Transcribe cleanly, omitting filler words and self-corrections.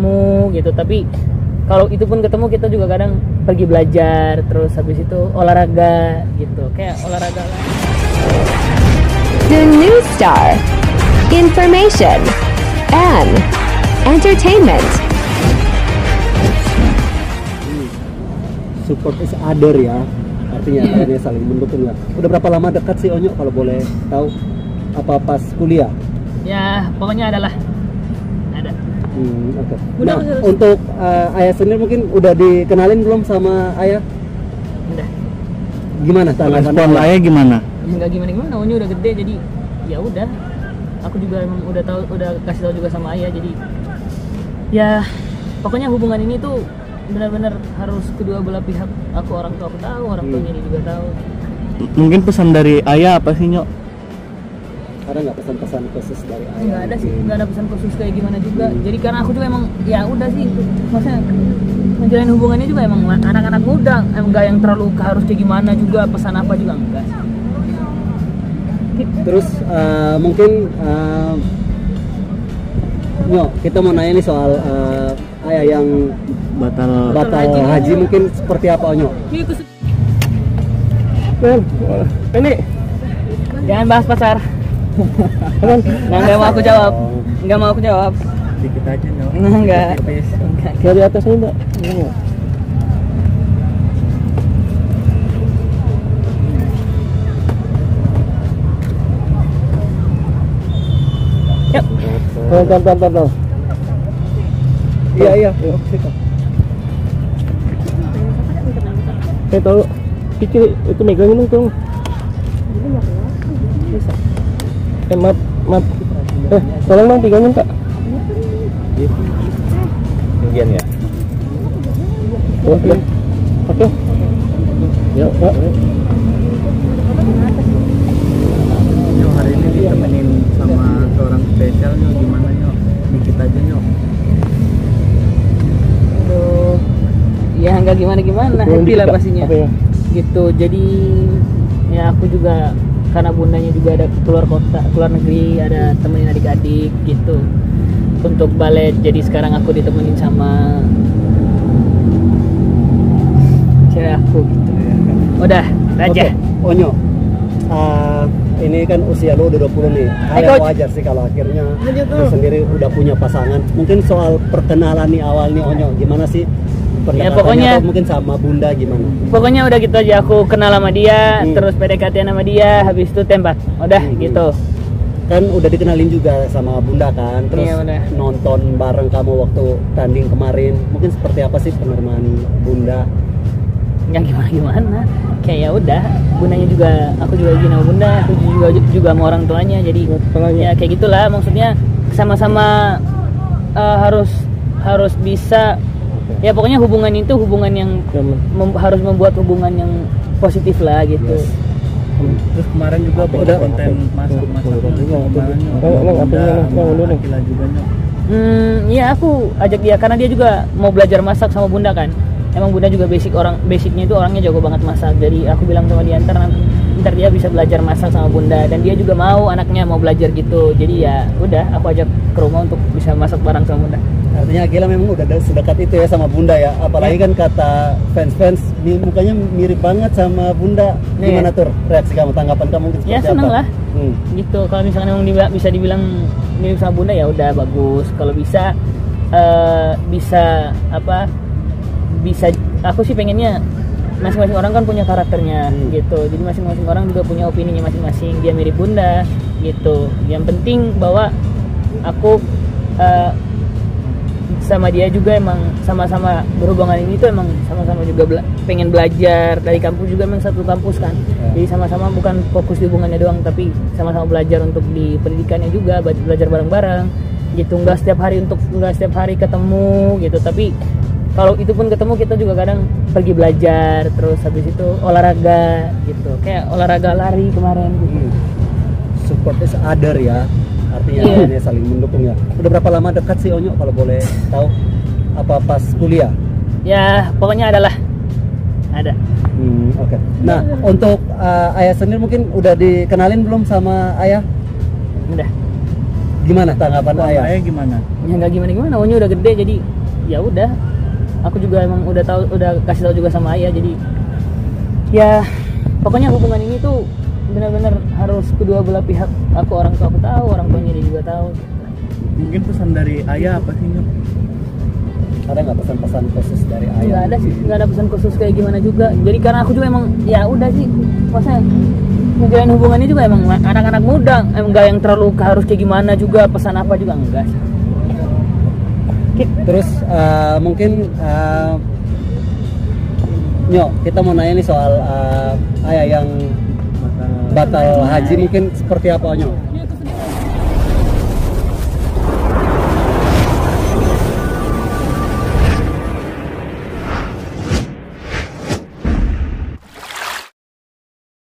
ketemu gitu, tapi kalau itu pun ketemu kita juga kadang pergi belajar, terus habis itu olahraga gitu, kayak olahraga lah. The New Star, information and entertainment. Support is other ya, artinya kalian saling mendukung ya. Udah berapa lama dekat sih Onyo kalau boleh tahu? Apa pas kuliah? Ya pokoknya adalah ada. Oke. Nah untuk ayah sendiri mungkin udah dikenalin belum sama ayah? Udah. Gimana tanggapan Respon ayah gimana? Nggak gimana, Onyo udah gede jadi ya udah. Aku juga emang udah tahu, udah kasih tahu juga sama ayah, jadi ya pokoknya hubungan ini tuh benar-benar harus kedua belah pihak. Orang tua aku tahu, orang tuanya dia juga tahu. Mungkin pesan dari ayah apa sih, Nyok? Ada nggak pesan-pesan khusus dari ayah? Nggak ada sih, nggak ada pesan khusus kayak gimana juga. Jadi karena aku juga emang ya udah sih, maksudnya menjalin hubungannya juga emang anak-anak muda, emang nggak yang terlalu harus kayak gimana juga, pesan apa juga enggak. Terus mungkin Nyok, kita mau nanya nih soal ayah yang Batal haji mungkin seperti apa Nyok? ini Jangan bahas pacar. Nggak mau aku jawab. Nggak mau aku jawab. dikit aja, Nyok. Enggak. Kayak di atas ini, Mbak. Yuk. Tonton. Iya. Saya tahu kecil itu megangin dong. Maaf. Tolong dong pegangin, Kak. Kemudian ya. Oke. Ya, Pak. Nyok, hari ini ditemenin sama seorang spesial, Nyok. Gimana, Nyok? Dikit aja, Nyok. Aduh. Ya nggak gimana, happy lah pastinya. Apa ya? Gitu. Jadi ya aku juga karena bundanya juga ada keluar kota, keluar negeri, ada temenin adik-adik gitu untuk balet. Jadi sekarang aku ditemenin sama cewek aku gitu. Udah aja. Onyo, ini kan usia lo udah 20 nih. Kayak wajar sih kalau akhirnya lu sendiri udah punya pasangan. Mungkin soal perkenalan nih awal nih Onyo, gimana sih? Ya pokoknya atau mungkin sama bunda gimana? Pokoknya udah gitu aja, aku kenal sama dia, terus PDKT sama dia, habis itu tembak. Udah gitu. Kan udah dikenalin juga sama bunda kan, terus Iya, udah. nonton bareng kamu waktu tanding kemarin. Mungkin seperti apa sih penerimaan bunda? Yang gimana? Kayak ya udah, bundanya juga, aku juga izin sama bunda, aku juga sama orang tuanya. Jadi ya kayak gitulah, maksudnya sama-sama harus bisa. Ya pokoknya hubungan itu hubungan yang harus membuat hubungan yang positif lah gitu. Yes. Terus kemarin juga udah konten masak-masak gimana, Nyok? Akila juga, Nyok. Iya aku ajak dia karena dia juga mau belajar masak sama bunda kan. Emang bunda juga basicnya itu orangnya jago banget masak. Jadi aku bilang sama dia ntar dia bisa belajar masak sama bunda, dan dia juga mau anaknya mau belajar gitu. Jadi ya udah aku ajak ke rumah untuk bisa masak bareng sama bunda. Artinya Akila memang udah sedekat itu ya sama bunda ya. Apalagi kan kata fans mukanya mirip banget sama bunda. Gimana tuh reaksi kamu, tanggapan kamu seperti Ya seneng apa? lah. Gitu. Kalau misalkan memang bisa dibilang mirip sama bunda ya udah bagus. Kalau bisa aku sih pengennya masing-masing orang kan punya karakternya gitu. Jadi masing-masing orang juga punya opininya masing-masing. Dia mirip bunda gitu. Yang penting bahwa aku sama dia juga emang sama-sama berhubungan ini tuh emang sama-sama juga pengen belajar dari kampus juga, emang satu kampus kan. Jadi sama-sama bukan fokus di hubungannya doang, tapi sama-sama belajar untuk di pendidikannya juga, belajar bareng-bareng gitu. Nggak setiap hari ketemu gitu, tapi kalau itu pun ketemu kita juga kadang pergi belajar, terus habis itu olahraga gitu, kayak olahraga lari kemarin gitu. Support is other ya, artinya ini saling mendukung ya. Udah berapa lama dekat sih Onyo kalau boleh tahu? Apa pas kuliah? Ya pokoknya ada. Oke. Nah untuk ayah sendiri mungkin udah dikenalin belum sama ayah? Udah. Gimana tanggapan ayah? Ayah gimana? Ya nggak gimana, Onyo udah gede jadi ya udah. Aku juga emang udah kasih tahu juga sama ayah, jadi ya pokoknya hubungan ini tuh benar-benar harus kedua belah pihak. Orang tua aku tahu, orang tuanya dia juga tahu. Mungkin pesan dari ayah apa sih, Nyok? Ada nggak pesan-pesan khusus dari ayah? Nggak ada sih, nggak ada pesan khusus kayak gimana juga. Jadi karena aku juga emang ya udah sih, maksudnya ngejalin hubungannya juga emang anak-anak muda, emang nggak yang terlalu harus kayak gimana juga, pesan apa juga enggak sih. Terus mungkin Nyok, kita mau nanya nih soal ayah yang batal haji, mungkin seperti apa Nyok?